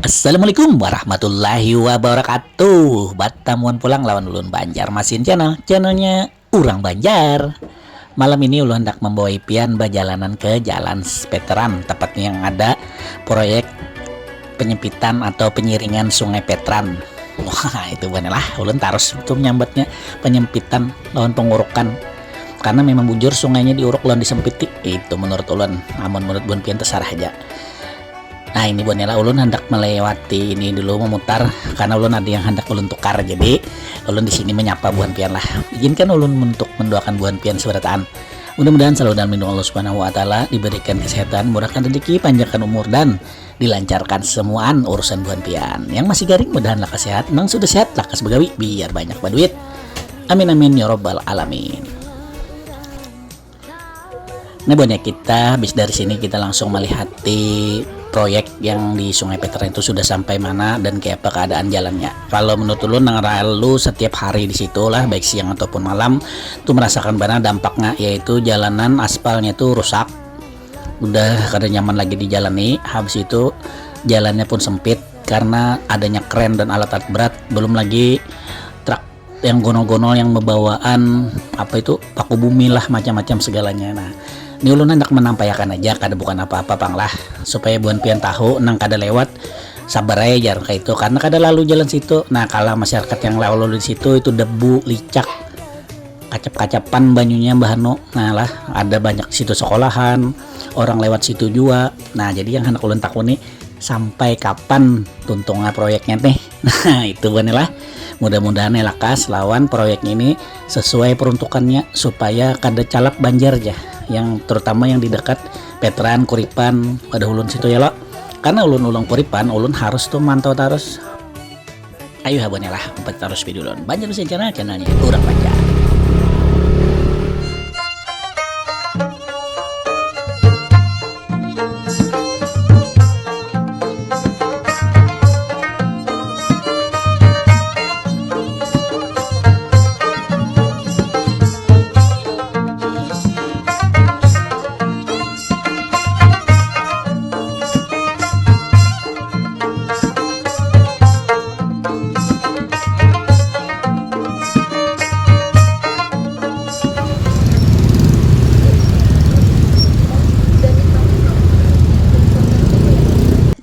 Assalamualaikum warahmatullahi wabarakatuh. Batamuan pulang lawan ulun Banjarmasin channelnya Urang Banjar. Malam ini ulun hendak membawa Ipian berjalanan ke Jalan Veteran, tepatnya yang ada proyek penyempitan atau penyiringan Sungai Petran. Wah, itu lah ulun terus untuk menyambatnya penyempitan lawan pengurukan, karena memang bujur sungainya diuruk lawan disempiti. Itu menurut ulun, namun menurut Bun Pian terserah aja. Nah ini bonela ulun hendak melewati ini dulu, memutar karena ulun ada yang hendak ulun tukar. Jadi ulun di sini menyapa Buan Pian lah. Izinkan ulun untuk mendoakan Buan Pian seberataan. Mudah-mudahan selalu dalam lindung Allah Subhanahu wa taala, diberikan kesehatan, murahkan rezeki, panjangkan umur dan dilancarkan semuaan urusan Buan Pian. Yang masih garing mudahan lah sehat, nang sudah sehat lakas begawi biar banyak baduit. Amin amin ya robbal alamin. Nah Bonya, kita habis dari sini kita langsung melihat di proyek yang di Sungai Petran itu sudah sampai mana dan kayak apa keadaan jalannya. Kalau menurut lu nang lalu setiap hari di situ lah, baik siang ataupun malam tuh merasakan mana dampaknya, yaitu jalanan aspalnya tuh rusak, udah kada nyaman lagi dijalani. Habis itu jalannya pun sempit karena adanya kren dan alat-alat berat, belum lagi truk yang gonol-gonol yang membawaan apa itu paku bumi lah, macam-macam segalanya. Nah ini ulun hendak menampaikan aja, kada bukan apa-apa pang lah, supaya Buan Pian tahu nang kada lewat sabar aja jar kayak itu, karena kada lalu jalan situ. Nah kalau masyarakat yang lalu di situ itu debu licak, kacap-kacapan banyunya bahano. Nah lah ada banyak situ sekolahan, orang lewat situ juga. Nah jadi yang hendak ulun takuni sampai kapan tuntungnya proyeknya teh. Nah itu lah, mudah-mudahan lakas lawan proyek ini sesuai peruntukannya supaya kada calap banjir aja, yang terutama yang di dekat Petran, Kuripan, pada ulun situ ya lo. Karena ulun Kuripan, ulun harus tuh mantau terus. Ayo habonnya lah, empat terus video ulun Banjarmasin channelnya Urang Banjar.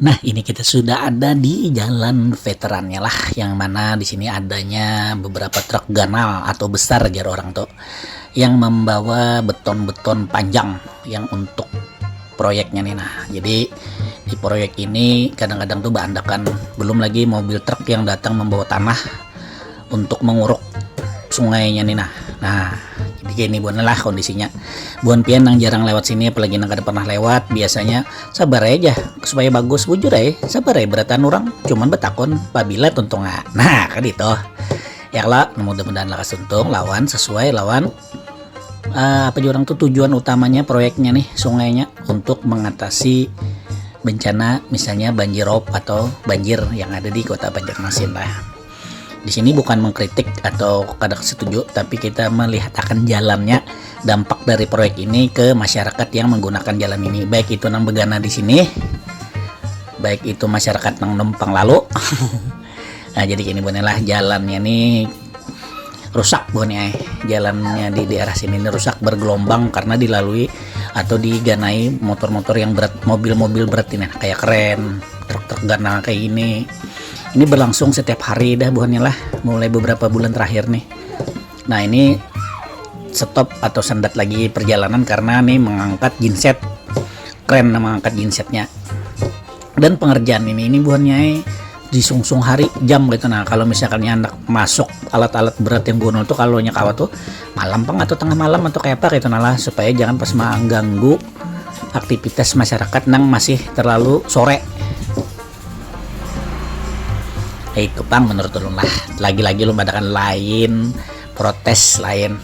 Nah ini kita sudah ada di Jalan Veterannya lah, yang mana di sini adanya beberapa truk ganal atau besar jar orang tuh, yang membawa beton-beton panjang yang untuk proyeknya nih. Nah jadi di proyek ini kadang-kadang tuh berandakan, belum lagi mobil truk yang datang membawa tanah untuk menguruk sungainya nih. Nah jadi kayak ini lah kondisinya. Buan Pian yang jarang lewat sini, apalagi yang kada pernah lewat, biasanya sabar aja supaya bagus, bujur sabar beratan orang cuman betakon pabila tuntung. Nah kan itu ya lah, mudah-mudahan lakas tuntung lawan sesuai lawan apa orang tuh tujuan utamanya proyeknya nih, sungainya untuk mengatasi bencana misalnya banjirop atau banjir yang ada di kota Banjarmasin lah. Di sini bukan mengkritik atau kada setuju, tapi kita melihat akan jalannya, dampak dari proyek ini ke masyarakat yang menggunakan jalan ini, baik itu nang begana di sini, baik itu masyarakat nang numpang lalu. Nah jadi gini lah, jalannya nih rusak jalannya di daerah sini ini rusak, bergelombang karena dilalui atau diganai motor-motor yang berat, mobil-mobil berat ini kayak keren, truk-truk ganal kayak ini. Ini berlangsung setiap hari dah lah, mulai beberapa bulan terakhir nih. Nah ini stop atau sendat lagi perjalanan karena nih mengangkat genset, keren mengangkat gensetnya. Dan pengerjaan ini buahnya disungsung hari jam gitu. Nah kalau misalkan anak masuk alat-alat berat yang gunung tuh, kalau nyakawa tuh malam pang atau tengah malam atau kayak apa gitu lah, supaya jangan pas mengganggu aktivitas masyarakat nang masih terlalu sore. Itu pang menurut ulun lah, lagi-lagi lu badakan lain protes lain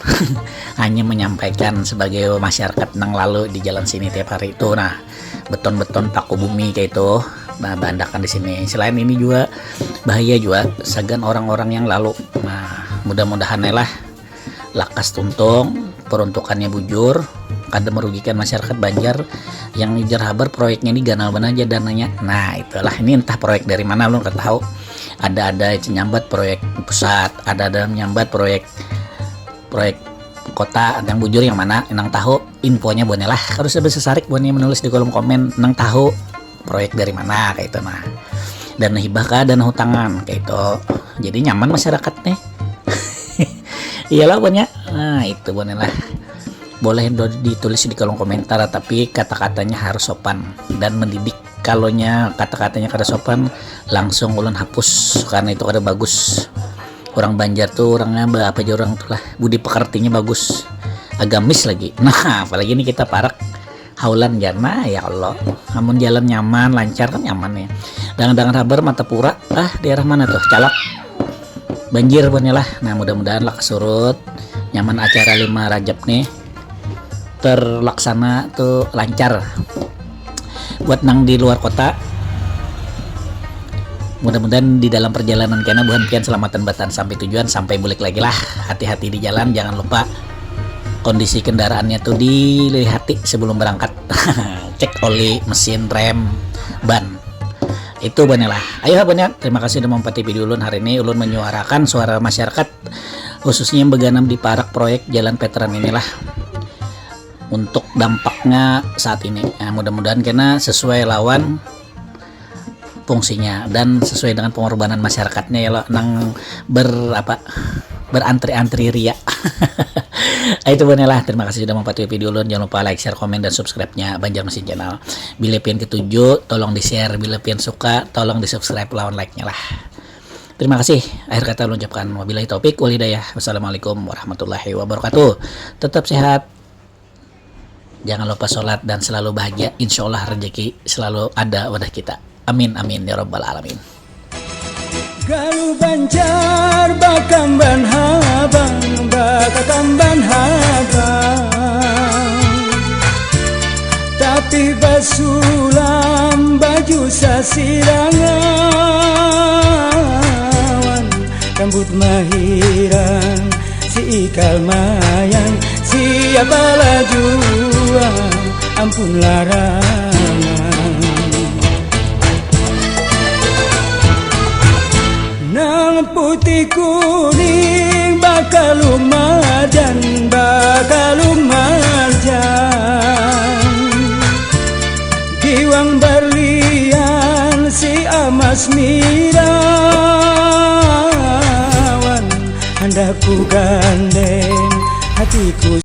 hanya menyampaikan sebagai masyarakat nang lalu di jalan sini tiap hari itu. Nah beton-beton paku bumi kayak itu bandakan di sini. Selain ini juga bahaya juga segan orang-orang yang lalu. Nah mudah-mudahan lah lakas tuntung peruntukannya bujur, kada merugikan masyarakat Banjar. Yang ngejar habar proyeknya ini ganal benar aja dananya. Nah itulah, ini entah proyek dari mana belum tahu. Ada nyambat proyek pusat, ada nyambat proyek kota, yang bujur yang mana nang tahu infonya boneh lah. Harus bisa sarik boneh menulis di kolom komen nang tahu proyek dari mana kayak itu. Nah, dana hibah kah, dana hutangan kayak itu. Jadi nyaman masyarakat nih. Iyalah bonnya. Nah itu boneh lah. Boleh ditulis di kolom komentar, tapi kata-katanya harus sopan dan mendidik. Kalau kata-katanya kada sopan, langsung ulun hapus karena itu kada bagus. Orang Banjar tuh orangnya apa aja orang tuh lah, budi pekertinya bagus, agamis lagi. Nah apalagi ini kita parak haulan jana, ya Allah, namun jalan nyaman lancar kan nyaman ya. Dangan habar Matapura, daerah mana tuh, Calak banjir punya lah. Nah mudah-mudahan lah kesurut, nyaman acara 5 Rajab nih terlaksana tuh lancar. Buat nang di luar kota, mudah-mudahan di dalam perjalanan kena buhan pian selamatan batan sampai tujuan, sampai balik lagi lah. Hati-hati di jalan, jangan lupa kondisi kendaraannya tuh dilihati sebelum berangkat. Cek oli, mesin, rem, ban. Itu banyak lah. Ayo banyak. Terima kasih udah mempati video ulun hari ini. Ulun menyuarakan suara masyarakat, khususnya yang beganam di parak proyek jalan veteran inilah, untuk dampaknya saat ini. Nah, mudah-mudahan kena sesuai lawan fungsinya dan sesuai dengan pengorbanan masyarakatnya ya, nang berantri-antri ria. Itu bener lah. Terima kasih sudah mematuhi video ulun. Jangan lupa like, share, komen, dan subscribe-nya Banjar Mesin Channel. Bila pian ketujuh tolong di share, bila pian suka tolong di subscribe lawan like-nya lah. Terima kasih. Akhir kata ulun ucapkan wabillahi taufik wal hidayah. Wassalamualaikum warahmatullahi wabarakatuh. Tetap sehat, jangan lupa sholat, dan selalu bahagia. Insya Allah rezeki selalu ada wadah kita. Amin amin ya rabbal alamin. Galu Banjar bakamban habang, bakatamban habang, tapi basulam baju sasirangan, rambut mahiran si ikal mayang, siapa lajuan ampun larangan. Nang putih kuning bakal umadan, bakal